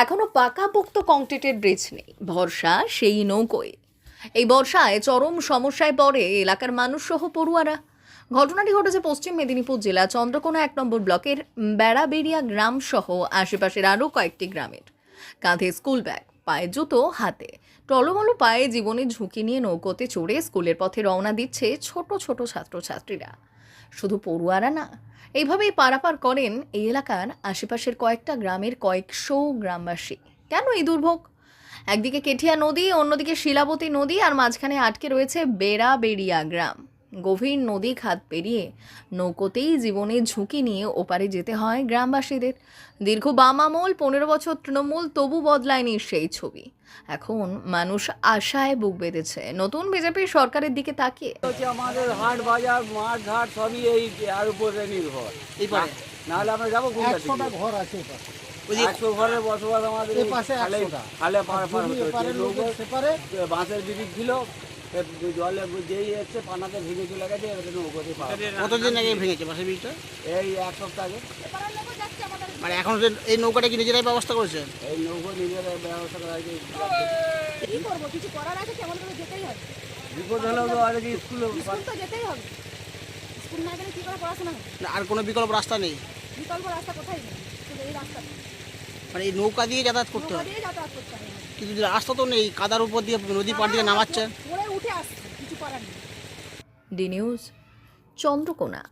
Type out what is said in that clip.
এখনো পাকাপোক্ত কংক্রিটের ব্রিজ নেই, ভরসা সেই নৌকোয়। এই বর্ষায় চরম সমস্যায় পড়ে এলাকার মানুষ সহ পড়ুয়ারা। ঘটনাটি ঘটেছে পশ্চিম মেদিনীপুর জেলা চন্দ্রকোনা 1 নম্বর ব্লকের বেড়াবেড়িয়া গ্রাম সহ আশেপাশের আরও কয়েকটি গ্রামের। কাঁধে স্কুল ব্যাগ, পায়ে জুতো, হাতে টলমলো পায়ে জীবনের ঝুঁকি নিয়ে নৌকোতে চড়ে স্কুলের পথে রওনা দিচ্ছে ছোট ছোট ছাত্রছাত্রীরা। শুধু পড়ুয়ারা না, এইভাবেই পারাপার করেন এই এলাকার আশেপাশের কয়েকটা গ্রামের কয়েকশো গ্রামবাসী। কেন এই দুর্ভোগ? একদিকে কেঠিয়া নদী, অন্যদিকে শিলাবতী নদী, আর মাঝখানে আটকে রয়েছে বেড়াবেড়িয়া গ্রাম। গভীর নদী খাত পেরিয়ে নৌকোতেই জীবনের ঝুঁকি নিয়ে ওপারে যেতে হয় গ্রামবাসীদের। দীর্ঘ বাম আমল, 15 বছর তৃণমূল, তবু বদলায়নি সেই ছবি। এখন মানুষ আশায় বুক বেঁধেছে নতুন বিজেপি সরকারের দিকে তাকিয়ে। আমাদের হাট বাজার মাঠ ঘাট সবই এই আর উপরে নির্ভর। এই পারে নাহলে আমরা যাবো কোন দিকে? 100টা ঘর আছে এই পাশে। 100 ঘরের বসবাস আমাদের এই পাশে 100টা। খালে পার হতে এপারে হচ্ছে। লোকের সেপারে বাঁশের ব্রিজ ছিল, জলে যেই এসছে পানাতে ভেঙে চলে গেছে, এবার নৌকোতে পার। কতদিন আগে ভেঙেছে বাসের ব্রিজটা? এই 1 সপ্তাহ আগে। মানে এখন এই নৌকাটা কি নিজেরাই ব্যবস্থা করেছে? এই নৌকো নিজের ব্যবস্থা করা হয়েছে। কি করবো, কিছু করার আছে, কেমন করে যেতেই হবে। বিপদ হলেও তো আর কি স্কুল স্কুল তো যেতেই হবে, স্কুল না গেলে কি করে পড়াশোনা হবে? না, আর কোনো বিকল্প রাস্তা নেই? বিকল্প রাস্তা কোথায় নেই, শুধু এই রাস্তা মানে এই নৌকা দিয়ে যাতায়াত করতে হয়, দিয়ে যাতায়াত করতে হবে। কিন্তু রাস্তা তো নেই, কাদার উপর দিয়ে নদী পাড় দিয়ে নামাচ্ছে। পড়ে উঠে আসছে, কিছু করার নেই। D news, Chandrakona.